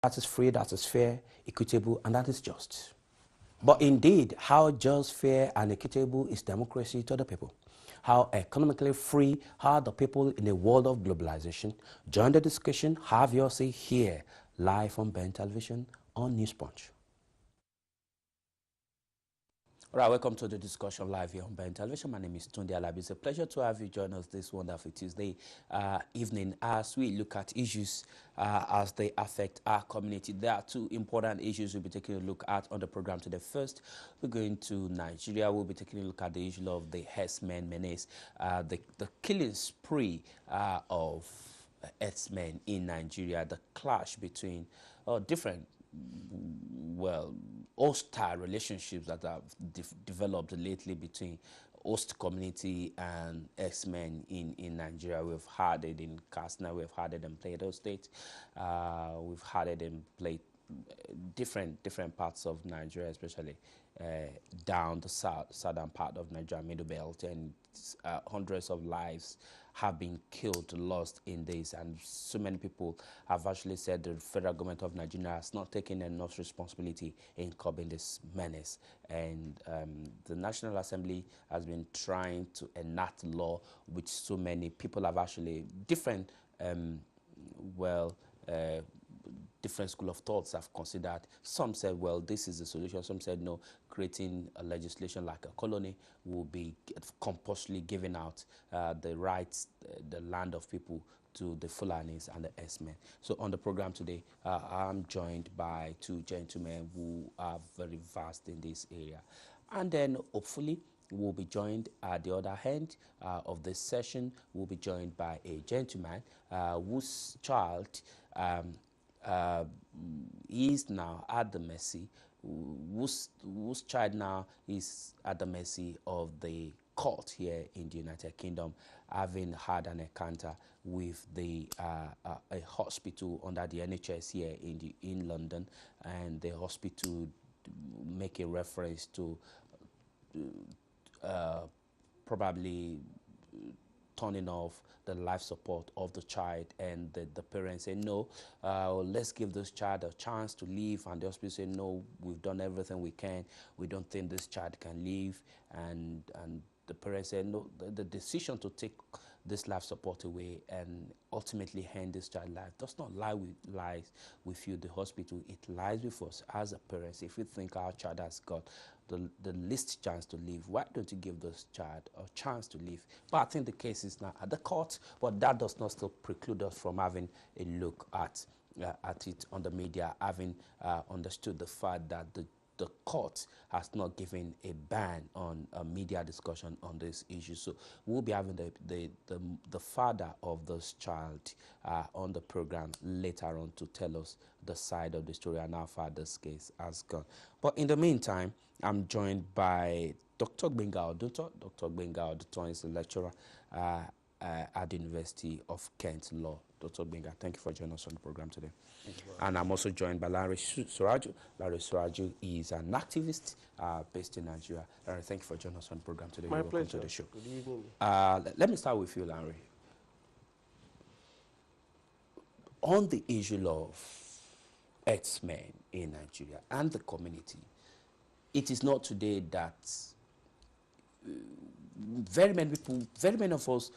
that is free, that is fair, equitable, and that is just. But indeed, how just, fair, and equitable is democracy to the people? How economically free are the people in a world of globalization? Join the discussion, have your say here, live on Ben Television on Newspunch. All right, welcome to the discussion live here on Ben Television. My name is Tunde Alabi. It's a pleasure to have you join us this wonderful Tuesday evening as we look at issues as they affect our community. There are two important issues we'll be taking a look at on the program today. First, we're going to Nigeria. We'll be taking a look at the issue of the herdsmen menace, the killing spree of herdsmen in Nigeria, the clash between different hostile relationships that have developed lately between host community and herdsmen in Nigeria. We've had it in Katsina, we've had it in Plateau State, we've had it in different parts of Nigeria, especially down the southern part of Nigeria, Middle Belt, and hundreds of lives have been killed, lost in this, and so many people have actually said the federal government of Nigeria has not taken enough responsibility in curbing this menace. And the National Assembly has been trying to enact law which so many people have actually different different school of thoughts have considered. Some said, well, this is the solution. Some said, no, creating a legislation like a colony will be compulsorily giving out the rights, the land of people to the Fulanis and the herdsmen. So on the program today, I'm joined by two gentlemen who are very vast in this area. And then hopefully we'll be joined at the other end of this session. We'll be joined by a gentleman whose child is now at the mercy, whose child now is at the mercy of the court here in the United Kingdom, having had an encounter with a hospital under the NHS here in London, and the hospital make a reference to probably turning off the life support of the child, and the parents say, no, let's give this child a chance to live, and the hospital say, no, we've done everything we can, we don't think this child can live, and the parents say, no, the decision to take this life support away and ultimately end this child's life does not lies with you, the hospital. It lies with us as a parents. If we think our child has got the least chance to live, why don't you give this child a chance to live? But I think the case is now at the court, but that does not still preclude us from having a look at it on the media, having understood the fact that the court has not given a ban on a media discussion on this issue. So we'll be having the father of this child on the program later on to tell us the side of the story and how far this case has gone. But in the meantime, I'm joined by Dr. Gbenga Oduto. Dr. Gbenga Oduto is a lecturer at the University of Kent Law. Dr. Gbenga, thank you for joining us on the program today. And I'm also joined by Larry Suraju. Larry Suraju is an activist based in Nigeria. Larry, thank you for joining us on the program today. My pleasure. To the show. Good evening. Let me start with you, Larry. On the issue of herdsmen in Nigeria and the community, it is not today that very many people, very many of us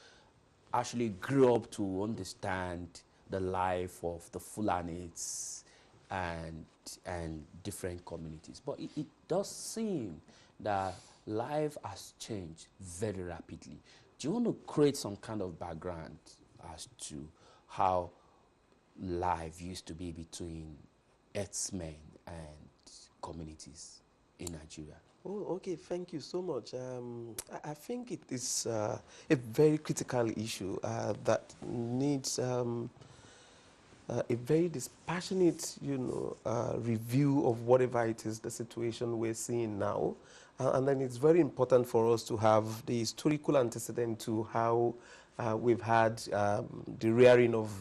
actually grew up to understand the life of the Fulanis and different communities. But it does seem that life has changed very rapidly. Do you want to create some kind of background as to how life used to be between herdsmen and communities in Nigeria? Oh, okay. Thank you so much. I think it is a very critical issue that needs a very dispassionate, review of whatever it is, the situation we're seeing now. And then it's very important for us to have the historical antecedent to how we've had the rearing of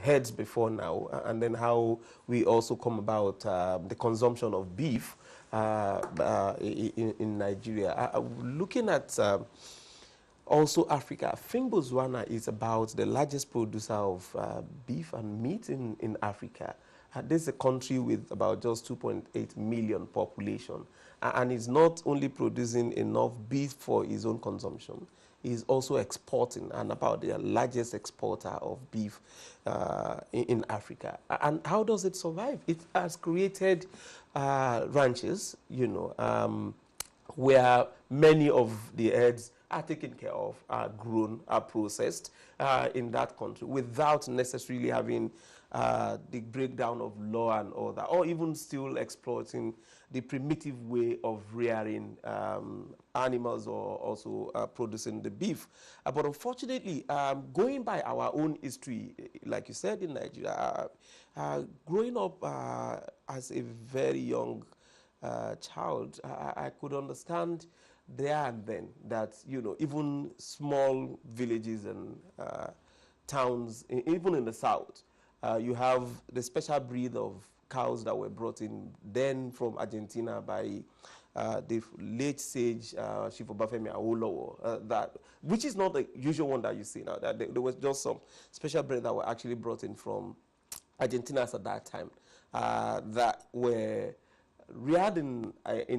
herds before now, and then how we also come about the consumption of beef in Nigeria. Looking at also Africa, I think Botswana is about the largest producer of beef and meat in Africa. This is a country with about just 2.8 million population, and is not only producing enough beef for its own consumption, is also exporting, and about the largest exporter of beef in Africa. And how does it survive? It has created ranches, where many of the herds are taken care of, are grown, are processed in that country without necessarily having the breakdown of law and all that, or even still exploiting the primitive way of rearing animals, or also producing the beef. But unfortunately, going by our own history, like you said, in Nigeria, growing up as a very young child, I could understand there and then that, even small villages and towns, even in the south, you have the special breed of cows that were brought in then from Argentina by the late sage Chief Obafemi Awolowo, which is not the usual one that you see now. That there was just some special breed that were actually brought in from Argentina at that time, that were reared in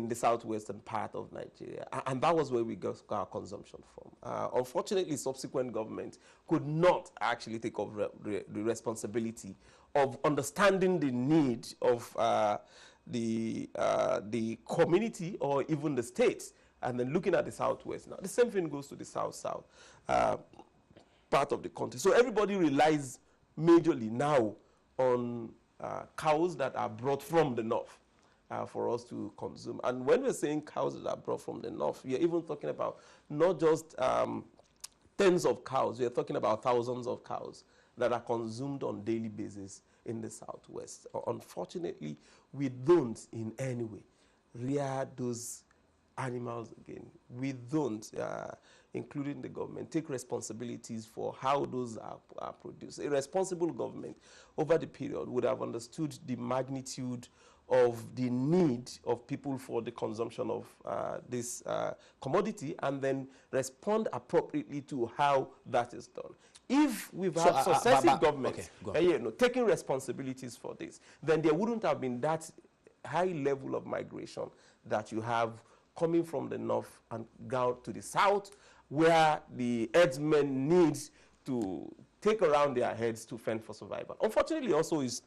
the southwestern part of Nigeria, and that was where we got our consumption from. Unfortunately, subsequent governments could not actually take over the responsibility of understanding the need of the community or even the states, and then looking at the southwest. Now, the same thing goes to the south-south part of the country. So everybody relies majorly now on cows that are brought from the north. For us to consume. And when we're saying cows that are brought from the north, we are even talking about not just tens of cows, we are talking about thousands of cows that are consumed on a daily basis in the southwest. Unfortunately, we don't in any way rear those animals again. We don't, including the government, take responsibilities for how those are produced. A responsible government over the period would have understood the magnitude of the need of people for the consumption of this commodity, and then respond appropriately to how that is done. If we've had successive governments taking responsibilities for this, then there wouldn't have been that high level of migration that you have coming from the north and down to the south, where the herdsmen need to take around their heads to fend for survival. Unfortunately, also is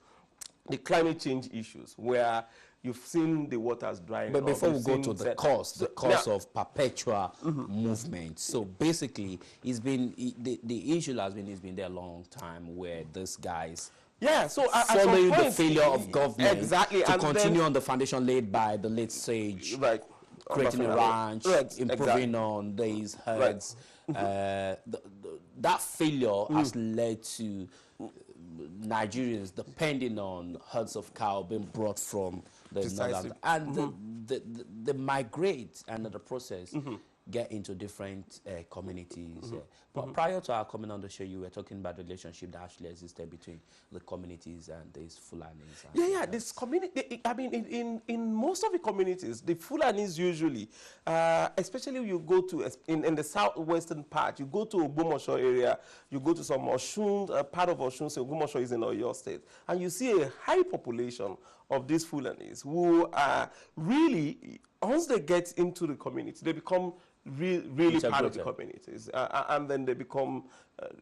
the climate change issues, where you've seen the waters drying. But before we go to the cause of perpetual movement. So basically, the issue has been there a long time, where these guys following the failure of government to continue on the foundation laid by the late sage, creating a ranch, improving on these herds. That failure has led to Nigerians depending on herds of cow being brought from the northern, and they migrate, and in the process get into different communities. But prior to our coming on the show, you were talking about the relationship that actually existed between the communities and these Fulanis. This community, I mean, in most of the communities, the Fulanis usually, especially you go to, in the southwestern part, you go to Ogbomoso area, you go to some Osun, part of Osun, so Ogbomoso is in Oyo State, and you see a high population of these Fulanis who are really, once they get into the community, they become really part of the communities, and then they become,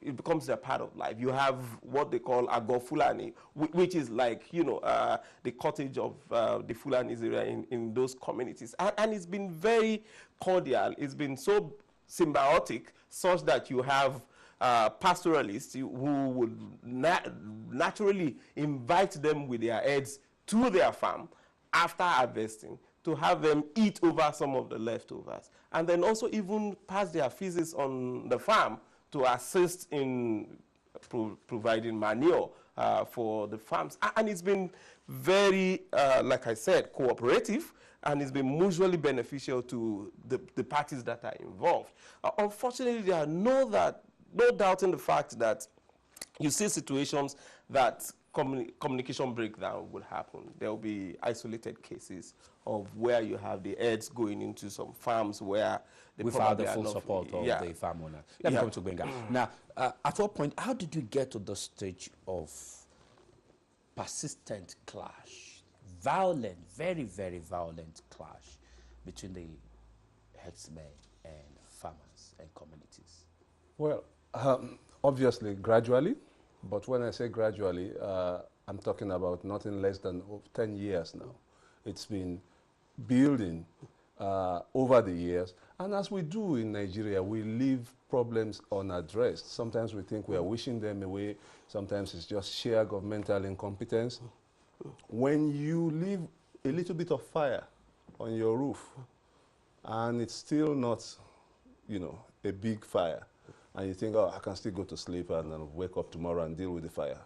it becomes their part of life. You have what they call Agor Fulani, which is like, the cottage of the Fulanis area in those communities. And it's been very cordial. It's been so symbiotic, such that you have pastoralists who would naturally invite them with their herds to their farm after harvesting, to have them eat over some of the leftovers, and then also even pass their feces on the farm to assist in providing manure for the farms. And it's been very, like I said, cooperative, and it's been mutually beneficial to the parties that are involved. Unfortunately, there are no doubt in the fact that you see situations that communication breakdown will happen. There will be isolated cases of where you have the herds going into some farms where without the full support of the farm owner. Let me come to Benga. Now, at what point, how did you get to the stage of persistent clash, violent, very, very violent clash between the herdsmen and farmers and communities? Well, obviously, gradually, but when I say gradually, I'm talking about nothing less than 10 years now. It's been building over the years. And as we do in Nigeria, we leave problems unaddressed. Sometimes we think we are wishing them away. Sometimes it's just sheer governmental incompetence. When you leave a little bit of fire on your roof, and it's still not, you know, a big fire, and you think, oh, I can still go to sleep and wake up tomorrow and deal with the fire,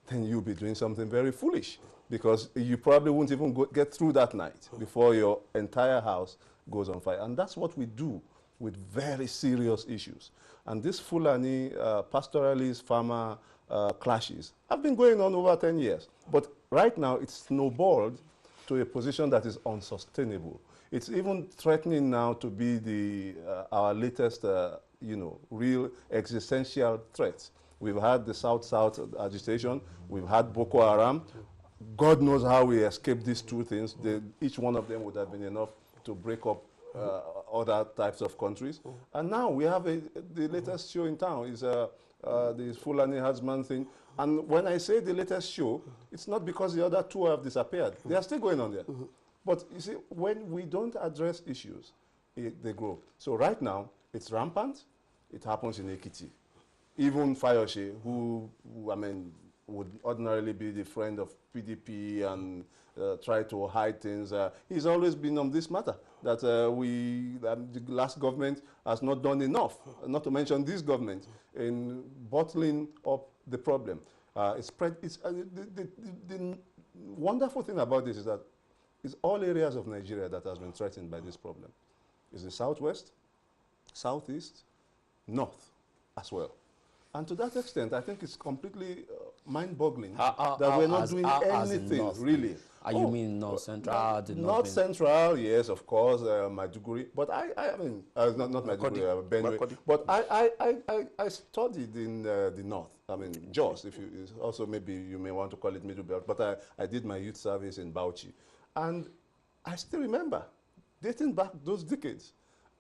then you'll be doing something very foolish, because you probably won't even get through that night before your entire house goes on fire. And that's what we do with very serious issues. And this Fulani pastoralist farmer clashes have been going on over 10 years. But right now, it's snowballed to a position that is unsustainable. It's even threatening now to be our latest, you know, real existential threat. We've had the South-South agitation. We've had Boko Haram. God knows how we escaped these two things. Each one of them would have been enough to break up other types of countries. And now we have the latest show in town is the Fulani herdsman thing. And when I say the latest show, it's not because the other two have disappeared. They are still going on there. But you see, when we don't address issues, they grow. So right now, it's rampant. It happens in Ekiti. Even Fayoshe, who I mean, would ordinarily be the friend of PDP and try to hide things, he's always been on this matter, that the last government has not done enough, not to mention this government, in bottling up the problem. The wonderful thing about this is that it's all areas of Nigeria that has been threatened by this problem. It's the southwest, southeast, north as well. And to that extent, I think it's completely mind-boggling that we're not doing anything, really. You mean North Central? North Central, yes, of course, Maiduguri. But I mean, not Maiduguri, Benue. But I studied in the North. I mean, Jos, if you also maybe you may want to call it Middle Belt. But I did my youth service in Bauchi. And I still remember, dating back those decades,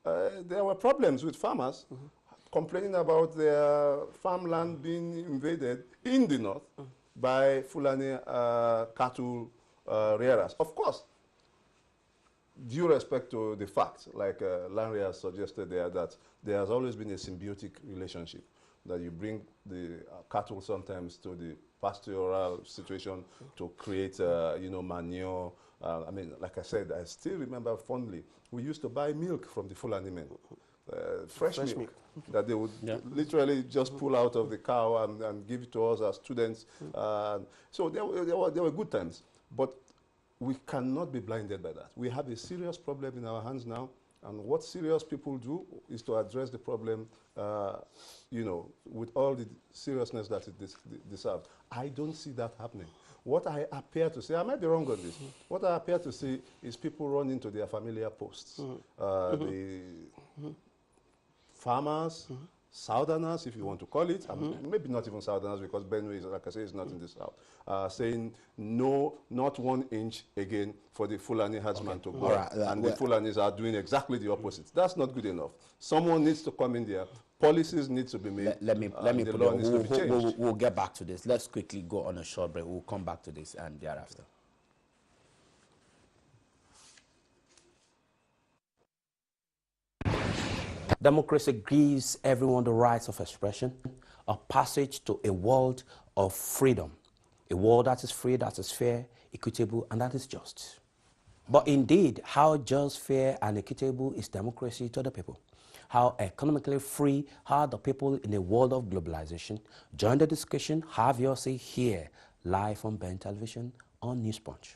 there were problems with farmers complaining about their farmland being invaded in the north by Fulani cattle rearers. Of course, due respect to the fact, like Larry has suggested there, that there has always been a symbiotic relationship, that you bring the cattle sometimes to the pastoral situation to create, you know, manure. I mean, like I said, I still remember fondly, we used to buy milk from the Fulani men. Fresh milk that they would literally just pull out of the cow and give it to us as students. So there were good times. But we cannot be blinded by that. We have a serious problem in our hands now. And what serious people do is to address the problem, you know, with all the seriousness that it deserves. I don't see that happening. What I appear to see, I might be wrong on this, what I appear to see is people run into their familiar posts. The farmers, Southerners, if you want to call it, maybe not even Southerners, because Benue, is, like I say, is not in the South, saying no, not 1 inch again for the Fulani herdsman to go. Right, and the Fulanis are doing exactly the opposite. That's not good enough. Someone needs to come in there. Policies need to be made. Let me put it. We'll get back to this. Let's quickly go on a short break. We'll come back to this and thereafter. Democracy gives everyone the rights of expression, a passage to a world of freedom, a world that is free, that is fair, equitable, and that is just. But indeed, how just, fair, and equitable is democracy to the people? How economically free are the people in a world of globalization? Join the discussion. Have your say here, live on Ben Television on Newspunch.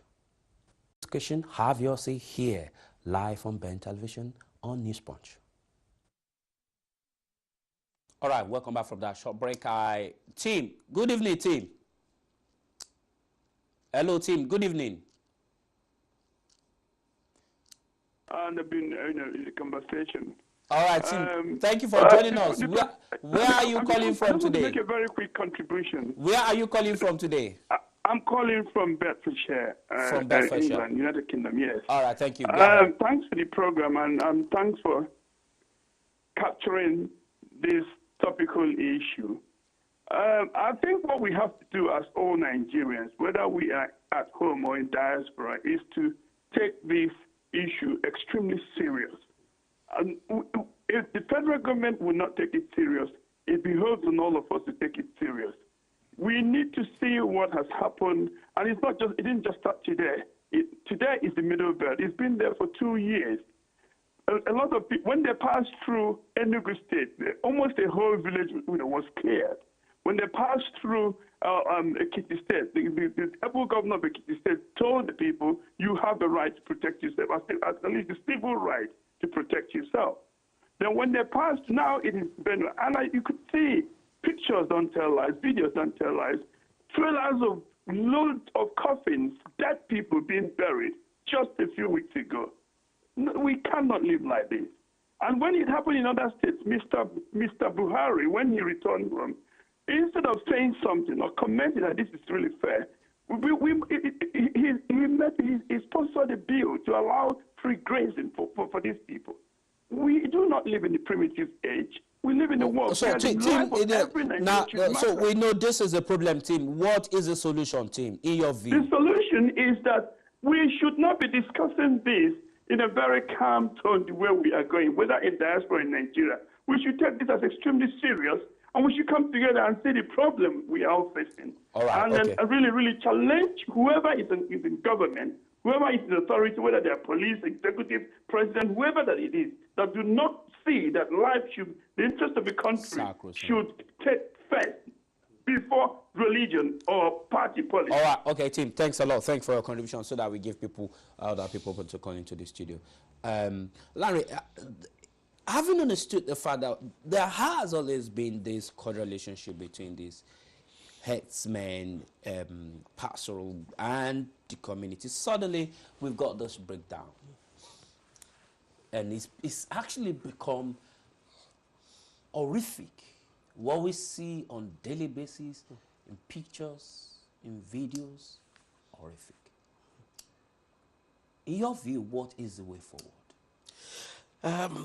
Discussion. Have your say here, live on Ben Television on Newspunch. All right, welcome back from that short break. Team, good evening, team. Hello, team, good evening. And I've been in a conversation. All right, team. Thank you for joining us. Where are you calling from today? Make a very quick contribution. Where are you calling from today? I'm calling from Bedfordshire, From Bedfordshire. England, United Kingdom, yes. All right, thank you. Go ahead. Thanks for the program, and thanks for capturing this topical issue. I think what we have to do as all Nigerians, whether we are at home or in diaspora, is to take this issue extremely serious. And if the federal government will not take it serious, it behoves on all of us to take it serious. We need to see what has happened, and it didn't just start today. Today is the middle belt. It's been there for 2 years. A lot of people, when they passed through Enugu State, almost a whole village was cleared. When they passed through Ekiti State, the able governor of Ekiti State told the people, you have the right to protect yourself, at least the civil right to protect yourself. Then when they passed, now it is Benue. And you could see pictures don't tell lies, videos don't tell lies, trailers of loads of coffins, dead people being buried just a few weeks ago. No, we cannot live like this. And when it happened in other states, Mr. Buhari, when he returned home, instead of saying something or commenting that this is really fair, he sponsored a bill to allow free grazing for these people. We do not live in the primitive age. We live in a world so, where Tim, the life of every Nigerian should so matter. we know this is a problem, Tim. What is the solution, Tim, in your view? The solution is that we should not be discussing this in a very calm tone the way we are going, whether in diaspora or in Nigeria. We should take this as extremely serious, and we should come together and see the problem we are all facing. All right, and then really, really challenge whoever is in government, whoever is in authority, whether they are police, executive, president, whoever that it is, that do not see that life should, the interest of the country should take first before religion or party politics. All right, okay, Tim, thanks a lot. Thanks for your contribution so that we give other people to call into the studio. Larry, having understood the fact that there has always been this cordial relationship between these headsmen, pastoral, and the community, suddenly we've got this breakdown. And it's actually become horrific. What we see on a daily basis, in pictures, in videos, horrific. In your view, what is the way forward?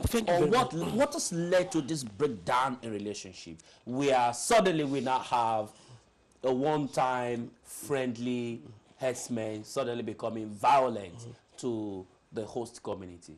Thank you or very what much. what has led to this breakdown in relationship where suddenly we now have a one-time friendly herdsmen suddenly becoming violent to the host community?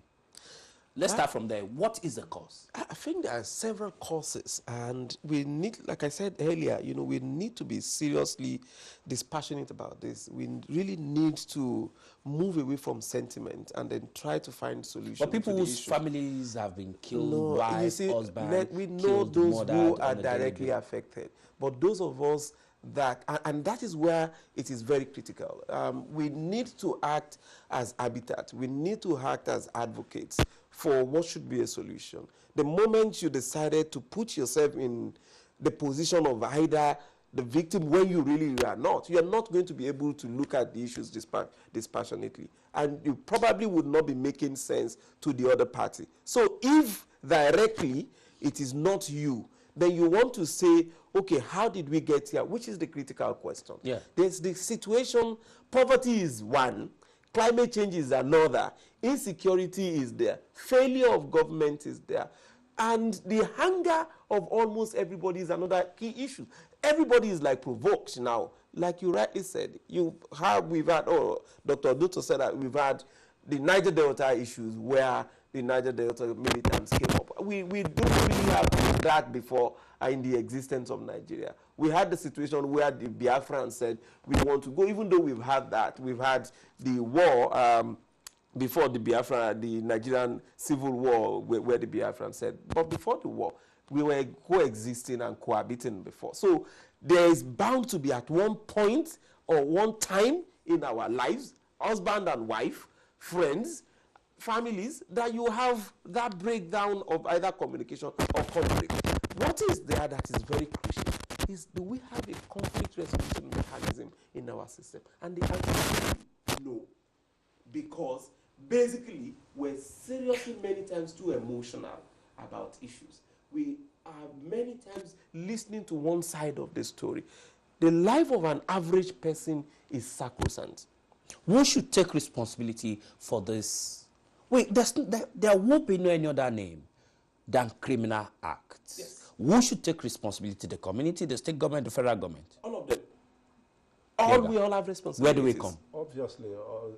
Let's start from there. What is the cause? I think there are several causes, and we need, like I said earlier, we need to be seriously dispassionate about this. We really need to move away from sentiment and then try to find solutions. But people to whose issue. families have been killed, You wife, see, husband, we know killed, those murdered who on are a daily directly basis. affected. But those of us that, and that is where it is very critical. We need to act as habitat. We need to act as advocates for what should be a solution. The moment you decided to put yourself in the position of either the victim when you really are not going to be able to look at the issues dispassionately. And you probably would not be making sense to the other party. So if directly it is not you, then you want to say, okay, how did we get here? Which is the critical question. Yeah. There's the situation, poverty is one, climate change is another, insecurity is there, failure of government is there, and the hunger of almost everybody is another key issue. Everybody is like provoked now. Like you rightly said, we've had, Dr. Duto said that we've had the Niger Delta issues where the Niger Delta militants came up. We don't really have that before in the existence of Nigeria. We had the situation where the Biafrans said we want to go, even though we've had that. We've had the war before the Biafra, the Nigerian civil war where the Biafrans said, but before the war, we were coexisting and cohabiting before. So there is bound to be at one point or one time in our lives, husband and wife, friends, families, that you have that breakdown of either communication or conflict. What is there that is very crucial is, do we have a conflict resolution mechanism in our system? And the answer is no. Because basically, we're seriously many times too emotional about issues. We are many times listening to one side of the story. The life of an average person is sacrosanct. Who should take responsibility for this? Wait, there won't be no any other name than criminal acts. Yes. Who should take responsibility? The community, the state government, the federal government? All of them. We all have responsibilities. Where do we come? Obviously,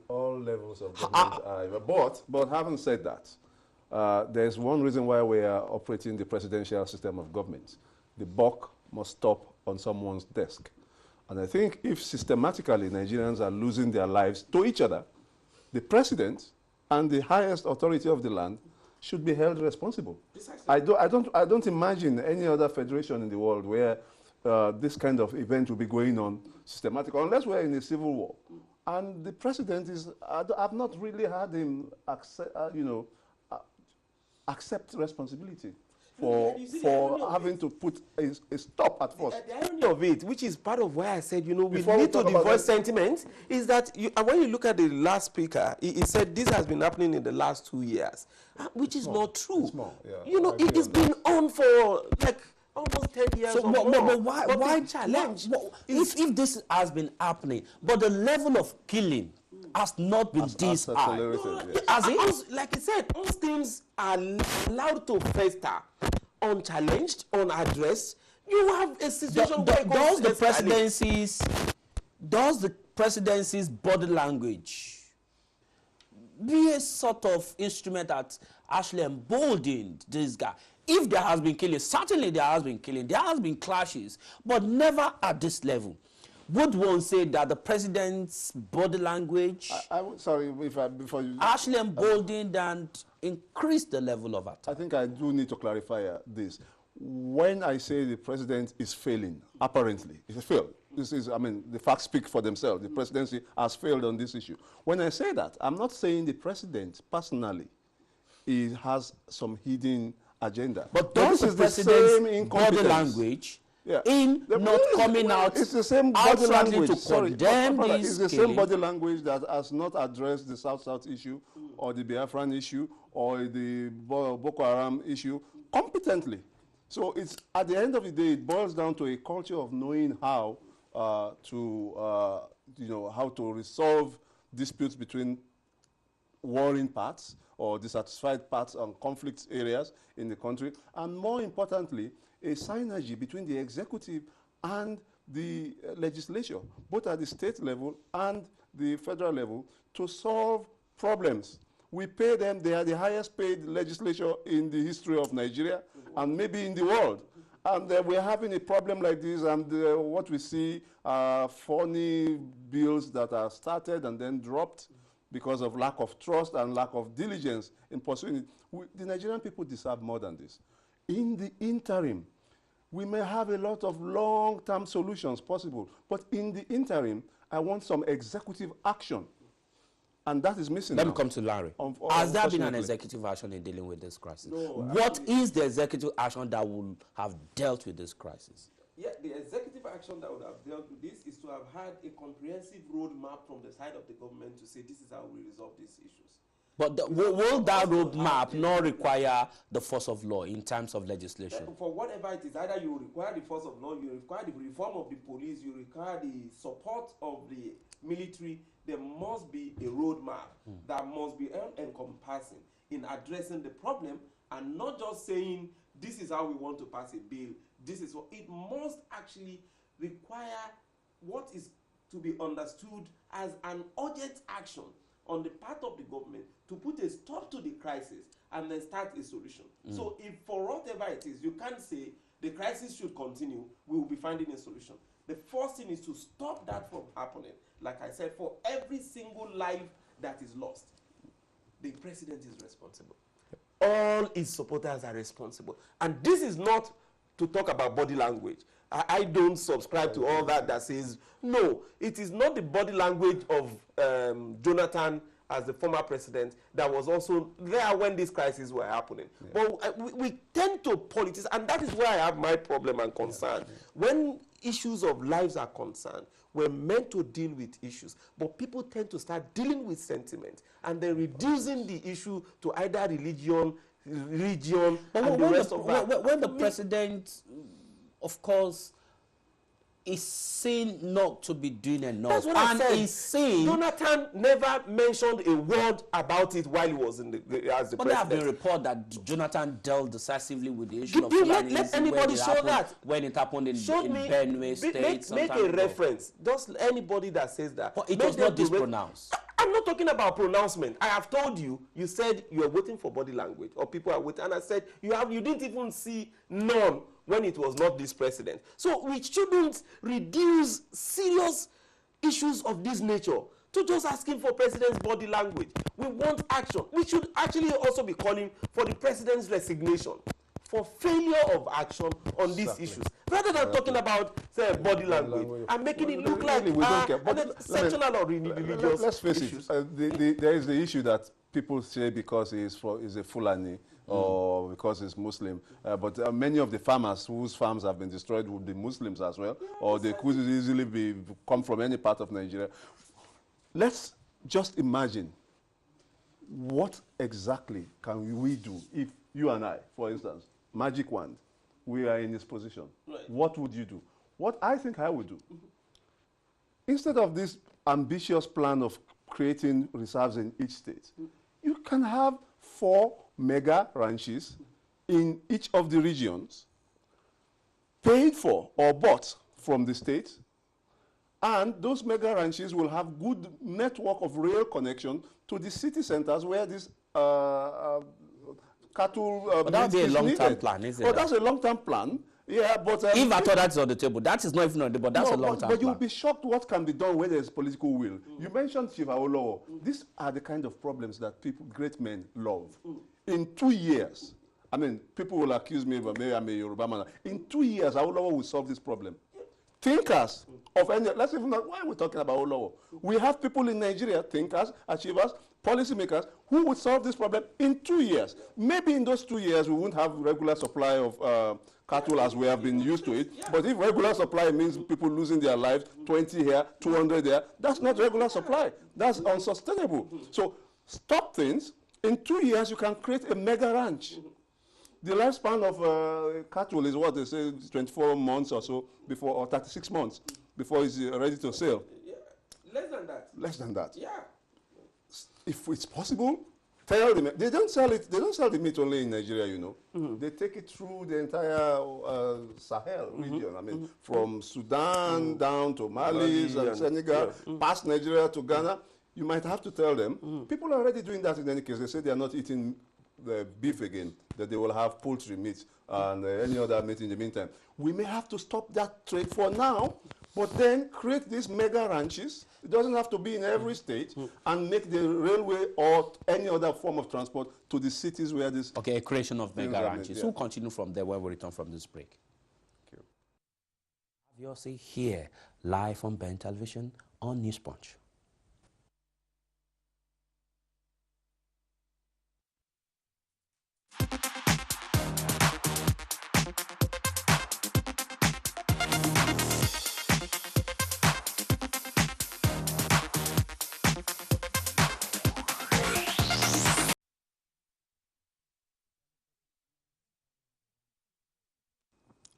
all levels of government are. But having said that, there's one reason why we are operating the presidential system of government. The buck must stop on someone's desk. And I think if systematically Nigerians are losing their lives to each other, the president and the highest authority of the land should be held responsible. Precisely. I don't imagine any other federation in the world where this kind of event will be going on systematically, unless we're in a civil war. And the president is, I've not really had him accept responsibility for having to put a stop at first. The irony of it, which is part of why I said, we need to divorce sentiment, is that when you look at the last speaker, he said this has been happening in the last 2 years, which is not true. It has been on for like almost 10 years. So, but why challenge? If this has been happening, but the level of killing has not been this high. Like I said, all things are allowed to fester unchallenged, unaddressed. You have a situation where does the presidency's body language be a sort of instrument that actually emboldened this guy? If there has been killing, certainly there has been killing, there has been clashes, but never at this level. Would one say that the president's body language before you actually emboldened and increased the level of attack? I think I do need to clarify this. When I say the president is failing, apparently, it's failed. The facts speak for themselves. The presidency has failed on this issue. When I say that, I'm not saying the president personally has some hidden agenda. But does the president's body language not coming out it's the same body language to condemn this it's the same body language that has not addressed the South-South issue or the Biafran issue or the Boko Haram issue competently. So it's at the end of the day, it boils down to a culture of knowing how to resolve disputes between warring parts or dissatisfied parts on conflict areas in the country, and more importantly, a synergy between the executive and the legislature, both at the state level and the federal level, to solve problems. We pay them, they are the highest paid legislature in the history of Nigeria and maybe in the world. And we're having a problem like this, and what we see are funny bills that are started and then dropped because of lack of trust and lack of diligence in pursuing it. The Nigerian people deserve more than this. In the interim, we may have a lot of long-term solutions possible, but in the interim, I want some executive action, and that is missing. Let me come to Larry. Has there been an executive action in dealing with this crisis? No. What is the executive action that would have dealt with this crisis? Yeah, the executive action that would have dealt with this is to have had a comprehensive roadmap from the side of the government to say this is how we resolve these issues. But will that roadmap not require the force of law in terms of legislation? For whatever it is, either you require the force of law, you require the reform of the police, you require the support of the military. There must be a roadmap that must be encompassing in addressing the problem, and not just saying this is how we want to pass a bill. This is what it must actually require. What is to be understood as an urgent action on the part of the government to put a stop to the crisis and then start a solution. So if for whatever it is, you can't say the crisis should continue, we will be finding a solution. The first thing is to stop that from happening. Like I said, for every single life that is lost, the president is responsible. All his supporters are responsible. And this is not to talk about body language. I don't subscribe to all that says, no, it is not the body language of Jonathan as the former president that was also there when these crises were happening. Yeah. But we tend to politicize, and that is where I have my problem and concern. Yeah. When issues of lives are concerned, we're meant to deal with issues, but people tend to start dealing with sentiment, and then reducing the issue to either religion, and the rest of that. When the president, of course, is seen not to be doing enough. That's what I said. Is seen. Jonathan never mentioned a word about it while he was in as the But there president. have been reports that Jonathan dealt decisively with the issue of Let anybody show that. When it happened in me, Benue State. Make a reference. Just anybody that says that. But it was not this pronounced. I'm not talking about pronouncement. I have told you. You said you are waiting for body language, or people are waiting, and I said you didn't even see none when it was not this president. So we shouldn't reduce serious issues of this nature to just asking for president's body language. We want action. We should actually also be calling for the president's resignation for failure of action on these issues, rather than talking about, say, body language and making it look like exceptional or religious. Let's face issues. it. There is the issue that people say because he's a Fulani or because he's Muslim, but many of the farmers whose farms have been destroyed would be Muslims as well, or they could easily come from any part of Nigeria. Let's just imagine what exactly can we do if you and I, for instance, magic wand, we are in this position. Right. What would you do? What I think I would do, instead of this ambitious plan of creating reserves in each state, you can have 4 mega ranches in each of the regions, paid for or bought from the state, and those mega ranches will have good network of rail connection to the city centers where this cattle but that would be a long-term plan, isn't it? Oh, that's a long-term plan. Yeah, but if I thought that's on the table, that is not even on the table. That's a long-term plan. But you'll be shocked what can be done when there's political will. You mentioned Chief Awolowo. These are the kind of problems that great men love. In 2 years, I mean, people will accuse me of maybe I'm a Yoruba man. In 2 years, Awolowo will solve this problem. Thinkers of any, let's even not, why are we talking about Awolowo? We have people in Nigeria, thinkers, achievers, policymakers, who would solve this problem in 2 years. Maybe in those 2 years, we won't have regular supply of cattle as we have been used to it. But if regular supply means people losing their lives, 20 here, 200 there, that's not regular supply. That's unsustainable. So stop things. In 2 years, you can create a mega ranch. The lifespan of cattle is what they say, 24 months or so before, or 36 months before it's ready to sell. Yeah. Less than that. Less than that. Yeah. If it's possible, tell them. They don't sell it. They don't sell the meat only in Nigeria, you know. They take it through the entire Sahel region. I mean, from Sudan down to Mali and Senegal, past Nigeria to Ghana. You might have to tell them. People are already doing that in any case. They say they are not eating the beef again, that they will have poultry meat and any other meat in the meantime. We may have to stop that trade for now, but then create these mega ranches. It doesn't have to be in every state, and make the railway or any other form of transport to the cities where this... Okay, a creation of mega ranches. Yeah. We'll continue from there when we return from this break. Thank you. Have you here, live on Ben Television on Newspunch.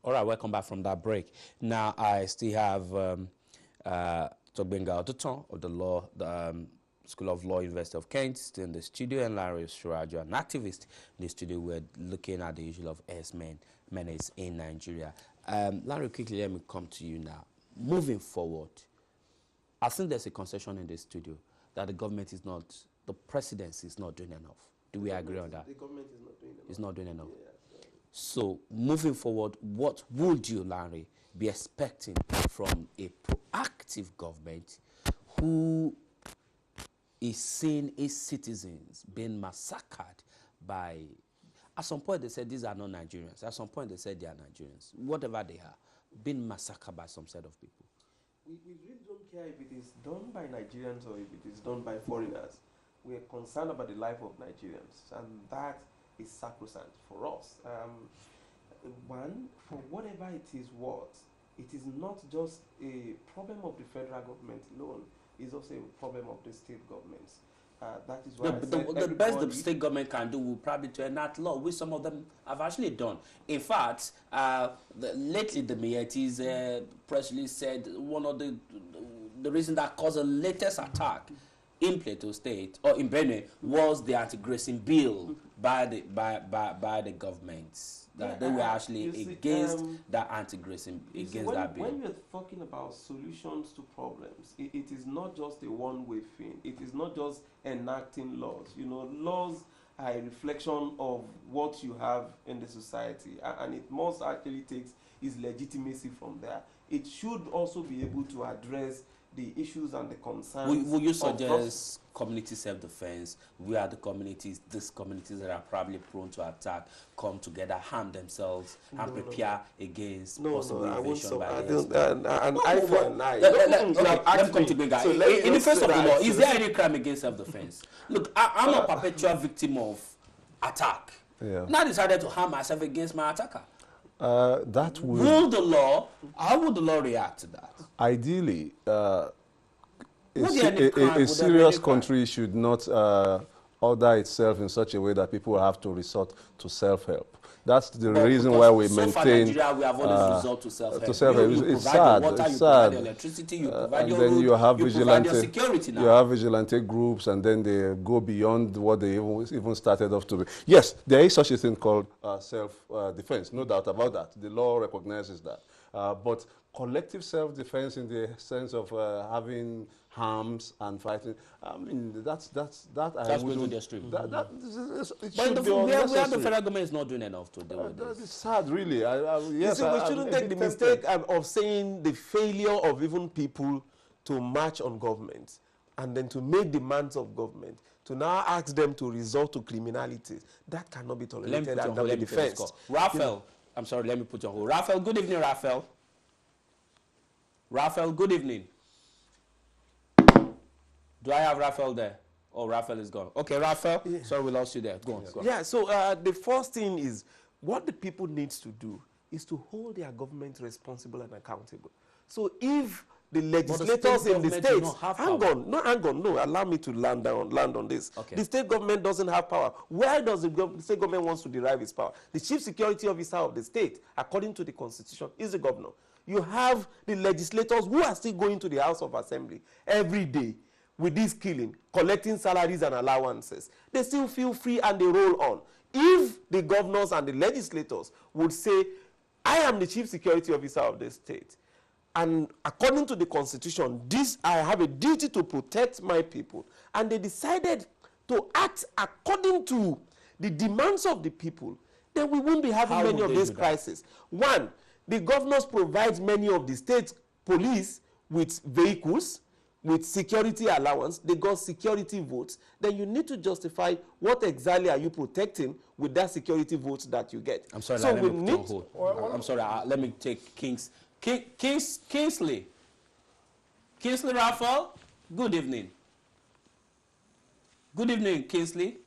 All right, welcome back from that break. Now, I still have Togbenga Oduton of the School of Law, University of Kent, still in the studio, and Larry Suraju, an activist in the studio. We're looking at the issue of menace in Nigeria. Larry, quickly, let me come to you now. Moving forward, I think there's a concession in the studio that the government is not, the presidency is not doing enough. Do we agree on that? The government is not doing enough. It's not doing enough. Yeah. So, moving forward, what would you, Larry, be expecting from a proactive government who is seeing its citizens being massacred by... At some point, they said these are not Nigerians. At some point, they said they are Nigerians. Whatever they are, being massacred by some set of people. We really don't care if it is done by Nigerians or if it is done by foreigners. We are concerned about the life of Nigerians, and that is sacrosanct for us. One, for whatever it is worth, it is not just a problem of the federal government alone, it's also a problem of the state governments. That is why The best the state government can do will probably to enact law, which some of them have actually done. In fact, lately the Metis press release said one of the reason that caused the latest attack in Plateau State or in Benue was the anti-grazing bill by the government. That they were actually against that anti-grazing, against that bill. When you're talking about solutions to problems, it is not just a one-way thing. It is not just enacting laws. You know, laws are a reflection of what you have in the society, and it must actually takes its legitimacy from there. It should also be able to address the issues and the concerns. Will you suggest community self-defense, where the communities, these communities that are probably prone to attack, come together, harm themselves, and prepare against possible invasion by the Let me come to Benga. In the face of the law, is there any crime against self-defense? Look, I'm a perpetual victim of attack. Yeah. Now I decided to harm myself against my attacker. That will How would the law react to that? Ideally, a serious country should not order itself in such a way that people have to resort to self-help. That's the reason why we maintain. So far in Nigeria, we have always resort to self-help. It's sad. It's sad. The electricity, you provide and your then road, you have vigilante. Your security now. You have vigilante groups, and then they go beyond what they even started off to be. Yes, there is such a thing called self-defense. No doubt about that. The law recognizes that. But collective self-defense in the sense of having harms and fighting, I mean, that's going to the extreme. But where the federal government is not doing enough to deal with this. It's sad, really. Yes, we shouldn't take the mistake of saying the failure of even people to march on government and then to make demands of government, to now ask them to resort to criminality. That cannot be tolerated and not be defense. Raphael, I'm sorry, let me put you on hold. Raphael, good evening, Raphael. Raphael, good evening. Do I have Raphael there? Oh, Raphael is gone. Okay, Raphael, sorry we lost you there. Go on. Yeah, so the first thing is what the people need to do is to hold their government responsible and accountable. So if the legislators in the states, allow me to land on this. Okay. The state government doesn't have power. Where does the state government wants to derive its power? The chief security officer of the state, according to the constitution, is the governor. You have the legislators who are still going to the House of Assembly every day with this killing, collecting salaries and allowances. They still feel free and they roll on. If the governors and the legislators would say, I am the chief security officer of the state, and according to the constitution, I have a duty to protect my people, and they decided to act according to the demands of the people, then we won't be having many of these crises. One, the governors provide many of the state police with vehicles, with security allowance. They got security votes. Then you need to justify what exactly are you protecting with that security votes that you get. I'm sorry, I'm sorry, let me take Kingsley. Kingsley Raphael, good evening. Good evening, Kingsley.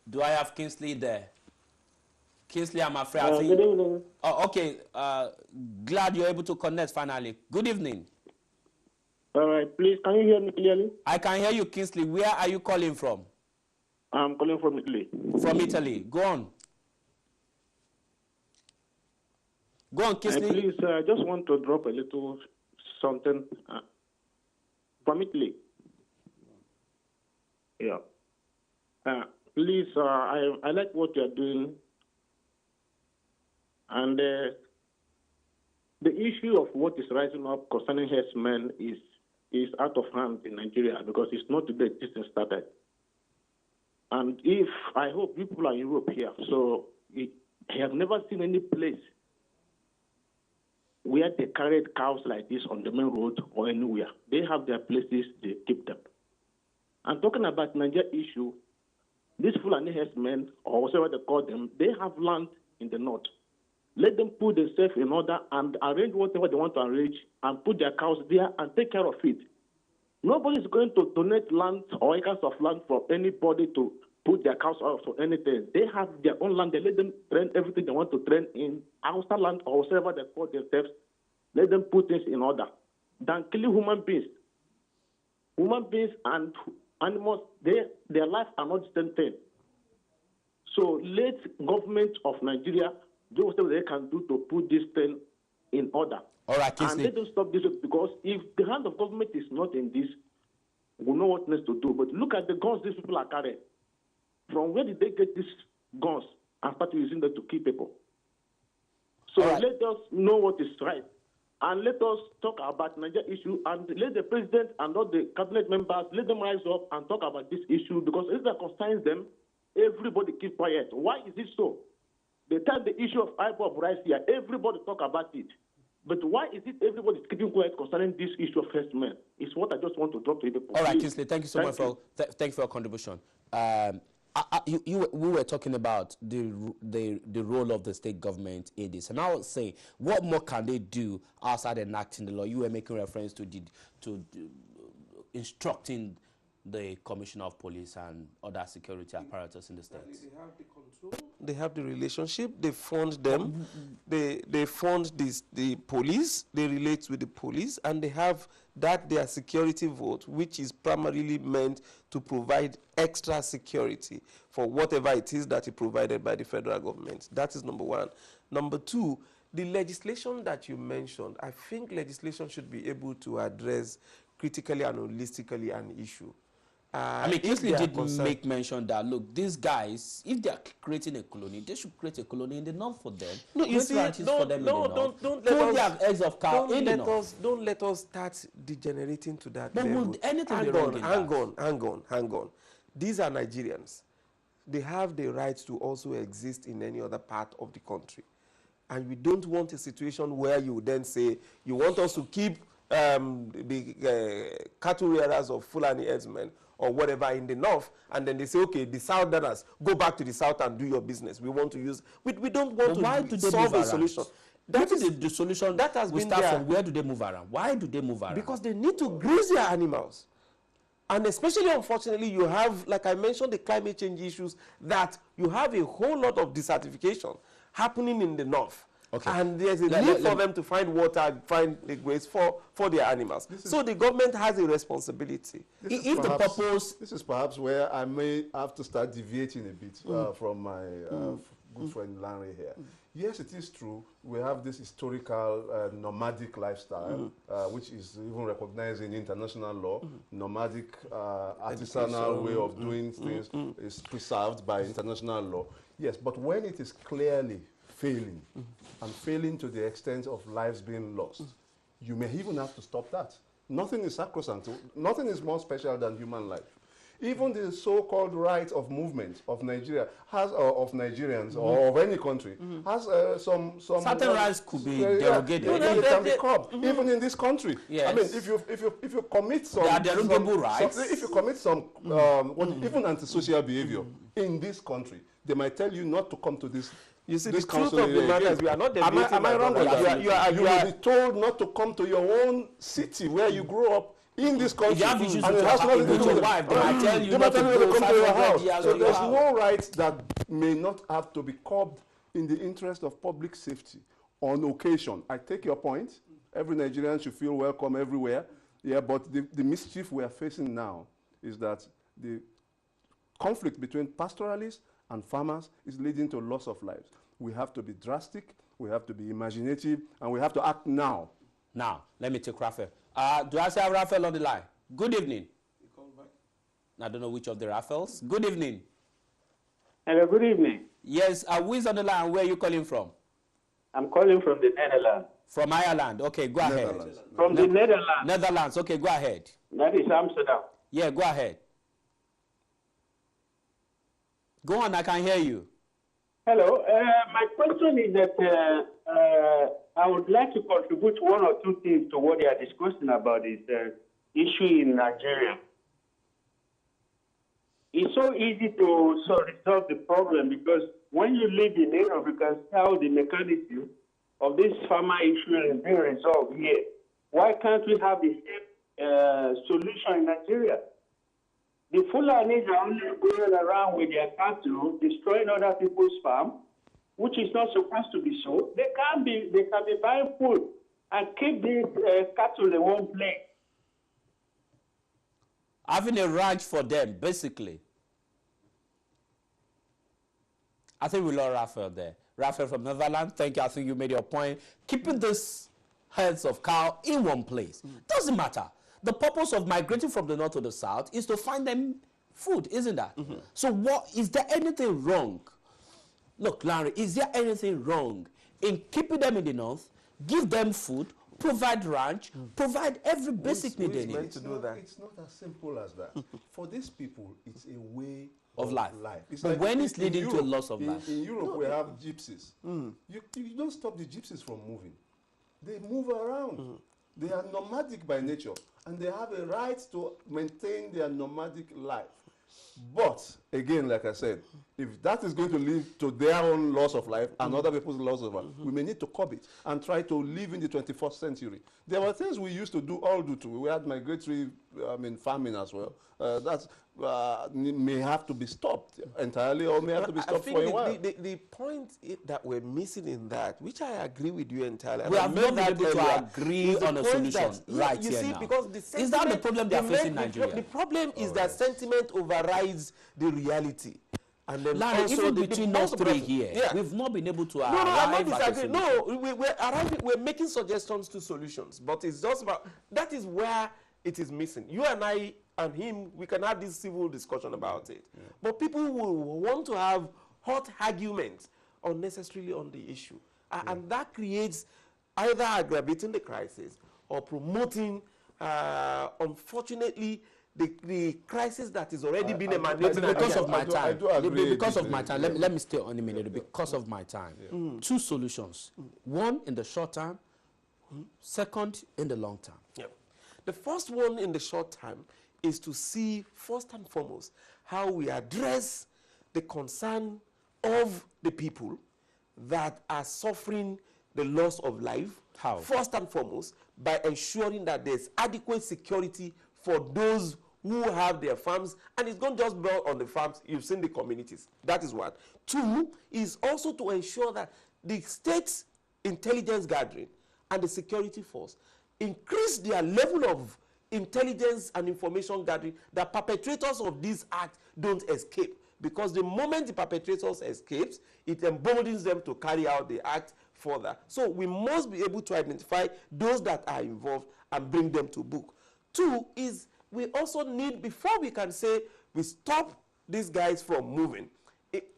Do I have Kingsley there? Kingsley, I'm afraid. Good evening. Oh, okay. Glad you're able to connect finally. Good evening. All right, please, can you hear me clearly? I can hear you, Kingsley. Where are you calling from? I'm calling from Italy. From Italy. Go on. Go on, Kingsley. Please, I just want to drop a little something from Italy. Yeah. Please, I like what you're doing. And the issue of what is rising up concerning herdsmen is out of hand in Nigeria because it's not today this thing started. And I hope people are in Europe here, so I have never seen any place where they carried cows like this on the main road or anywhere. They have their places, they keep them. And talking about Nigeria issue, these Fulani herdsmen, or whatever they call them, they have land in the north. Let them put themselves in order and arrange whatever they want to arrange and put their cows there and take care of it. Nobody is going to donate land or acres of land for anybody to put their cows out for anything. They have their own land. They let them train everything they want to train in outside land or whatever they call themselves. Let them put things in order than killing human beings. Human beings and animals, their lives are not the same thing. So let government of Nigeria do whatever they can do to put this thing in order. All right, And Kingsley. let them stop this, because if the hand of government is not in this, we know what needs to do. But look at the guns these people are carrying. From where did they get these guns and start using them to kill people? So All right. let us know what is right. And let us talk about Nigeria issue, and let the president and all the cabinet members, let them rise up and talk about this issue, because if that concerns them, everybody keep quiet. Why is it so? The time the issue of IPOB rise here, everybody talk about it. But why is it everybody keeping quiet concerning this issue of first men? It's what I just want to drop to the people. All right, Please. Kingsley, thank you so much for thank you for your contribution. We were talking about the role of the state government in this, and I was saying, what more can they do outside enacting the law? You were making reference to instructing the Commissioner of Police and other security apparatus in the state. They have the control, they have the relationship, they fund them, they fund the police, they relate with the police, and they have their security vote, which is primarily meant to provide extra security for whatever it is that is provided by the federal government. That is number one. Number two, the legislation that you mentioned, I think legislation should be able to address critically and holistically an issue. I mean, Kingsley did make mention that, look, these guys, if they are creating a colony, they should create a colony in the north for them. No, you see, don't let us start degenerating to that level. Hang on. These are Nigerians. They have the right to also exist in any other part of the country. And we don't want a situation where you then say, you want us to keep the cattle rearers of Fulani herdsmen or whatever in the north, and then they say, okay, the southerners, go back to the south and do your business. We want to use, we don't want to solve a solution. That is the solution that has been there. From where do they move around? Why do they move around? Because they need to graze their animals. And especially, unfortunately, you have, like I mentioned, the climate change issues, that you have a whole lot of desertification happening in the north. Okay. And there's a need for them to find water, find the graze for their animals. So the government has a responsibility. This is perhaps where I may have to start deviating a bit from my good friend Larry here. Yes, it is true. We have this historical nomadic lifestyle, which is even recognized in international law. Nomadic artisanal way of doing things is preserved by international law. Yes, but when it is clearly failing, and failing to the extent of lives being lost, you may even have to stop that. Nothing is sacrosanct. Nothing is more special than human life. Even the so-called right of movement of Nigeria has, of Nigerians or of any country, has some certain rights could be derogated. It can be curbed, even in this country. Yes. I mean, if you commit some, rights. If you commit some even antisocial behavior in this country, they might tell you not to come to this. You see, the truth of the matter is we are not debating. Am I wrong? You will be told not to come to your own city where you grew up in this country. If you have issues with your wife, they might tell you not to come to your house. So there's no right that may not have to be curbed in the interest of public safety on occasion. I take your point. Every Nigerian should feel welcome everywhere. Yeah, but the mischief we are facing now is that the conflict between pastoralists and farmers is leading to loss of lives. We have to be drastic, we have to be imaginative, and we have to act now. Now, let me take Raphael. Do I have Raphael on the line? Good evening. You call back? I don't know which of the Raphaels. Good evening. Hello, good evening. Yes, who is on the line? Where are you calling from? I'm calling from the Netherlands. From Ireland. Okay, go ahead. From the Netherlands. Netherlands. Okay, go ahead. That is Amsterdam. Yeah, go ahead. Go on, I can hear you. Hello. My question is that I would like to contribute one or two things to what they are discussing about this issue in Nigeria. It's so easy to resolve the problem, because when you live in Europe, you can see how the mechanism of this farmer issue is being resolved here. Why can't we have the same solution in Nigeria? The Fulanis are only going around with their cattle, destroying other people's farm, which is not supposed to be so. They can be buying food and keep these cattle in one place. having a ranch for them, basically. I think we lost Raphael there. Raphael from Netherlands, thank you. I think you made your point. Keeping these herds of cow in one place doesn't matter. The purpose of migrating from the north to the south is to find them food, isn't that? So what, is there anything wrong? Look, Larry, is there anything wrong in keeping them in the north, give them food, provide ranch, provide every basic need they need? To do that. It's not as simple as that. For these people, it's a way of life. It's But like when in it's leading Europe, to a loss of life. In Europe, we have gypsies. You don't stop the gypsies from moving. They move around. They are nomadic by nature, and they have a right to maintain their nomadic life. But, again, like I said, if that is going to lead to their own loss of life and other people's loss of life, we may need to curb it and try to live in the 21st century. There were things we used to do too. We had migratory farming as well. That may have to be stopped entirely or may have to be stopped for a while. The point that we're missing in that, which I agree with you entirely. We have not been able to agree on a solution right you here see, now. Because the Is that the problem they are facing in Nigeria? The problem is that sentiment overrides the reality. And then Larry, also even between us three here, yeah. we've not been able to I'm not arrive at a disagreeing. solution. We're making suggestions to solutions, but it's just about, that is where it is missing. You and I and him, we can have this civil discussion about it. But people will want to have hot arguments unnecessarily on the issue. And that creates either aggravating the crisis or promoting, unfortunately, the crisis that is already been emanating. Because of my time, because of my time, let me stay on a minute. Because of my time, two solutions: one in the short term, second in the long term. Yeah. The first one in the short term is to see, first and foremost, how we address the concern of the people that are suffering the loss of life. How? First and foremost, by ensuring that there's adequate security for those who have their farms, and it's not just built on the farms, you've seen the communities. That is one. Two is also to ensure that the state's intelligence gathering and the security force increase their level of intelligence and information gathering, that perpetrators of this act don't escape. Because the moment the perpetrators escapes, it emboldens them to carry out the act further. So we must be able to identify those that are involved and bring them to book. Two is, we also need, before we can say we stop these guys from moving,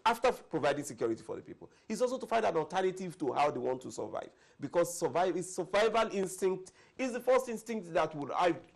after providing security for the people, is also to find an alternative to how they want to survive. Because survival instinct is the first instinct that would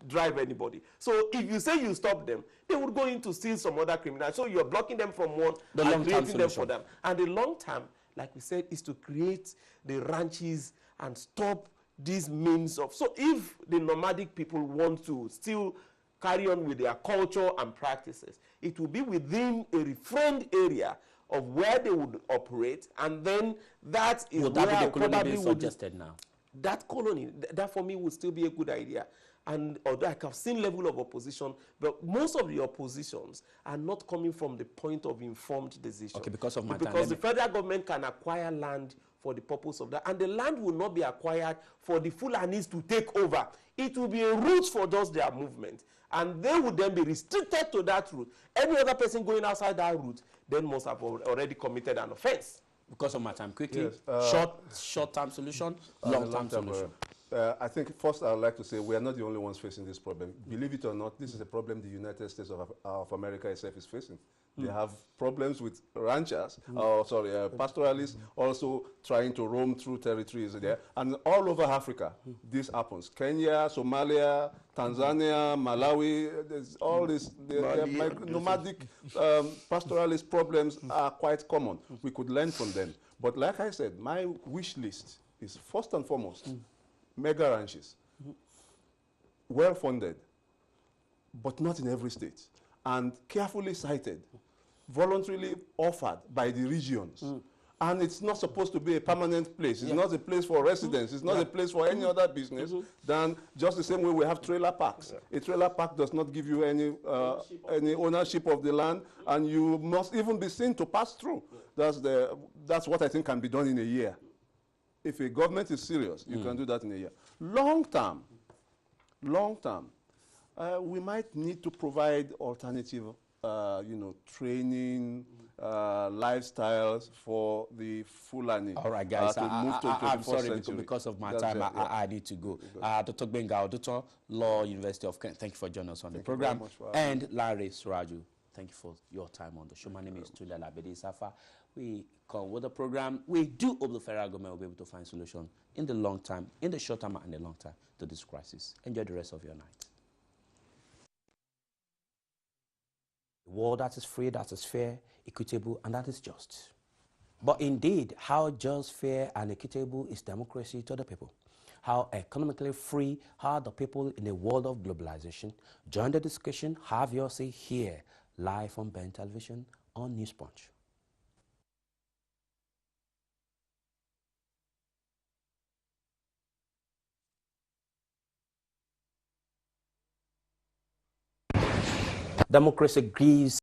drive anybody. So if you say you stop them, they would go into steal some other criminal. So you're blocking them from one and creating them for them. And the long term, like we said, is to create the ranches and stop these means of. So if the nomadic people want to still carry on with their culture and practices, it will be within a refrained area of where they would operate, and then that is would where that be the colony probably being suggested now? That colony, that for me would still be a good idea. And although I have seen level of opposition, but most of the oppositions are not coming from the point of informed decision. Okay, because of my because time. the federal government can acquire land for the purpose of that, and the land will not be acquired for the Fulanis to take over. It will be a route for just their movement, and they would then be restricted to that route. Any other person going outside that route then must have already committed an offense. Because of my time, quickly, Yes, short-term solution, long-term solution. I think first I would like to say we are not the only ones facing this problem. Believe it or not, this is a problem the United States of America itself is facing. They have problems with ranchers, pastoralists also trying to roam through territories there. And all over Africa, this happens. Kenya, Somalia, Tanzania, Malawi, there's all this, nomadic pastoralist problems are quite common. We could learn from them. But like I said, my wish list is first and foremost, mega ranches, well-funded, but not in every state, and carefully cited, voluntarily offered by the regions. And it's not supposed to be a permanent place. It's not a place for residents. It's not a place for any other business than just the same way we have trailer parks. A trailer park does not give you any ownership of the land, and you must even be seen to pass through. That's what I think can be done in a year. If a government is serious, you can do that in a year. Long term, We might need to provide alternative, training, lifestyles for the Fulani. All right, guys. To move to I'm 21st sorry century. because of my That's time. it, yeah. I need to go. Dr. Benga Oduton, Law University of Kent. Thank you for joining us on the Thank you program. very much for having And Larry Suraju, thank you for your time on the show. My name is Tunda Labedi Safa. We come with the program. We do hope the federal government will be able to find solution in the long term, in the short term, and the long term to this crisis. Enjoy the rest of your night. A world that is free, that is fair, equitable, and that is just. But indeed, how just, fair, and equitable is democracy to the people? How economically free are the people in a world of globalization? Join the discussion. Have your say here, live on Ben Television on Newspunch. Democracy gives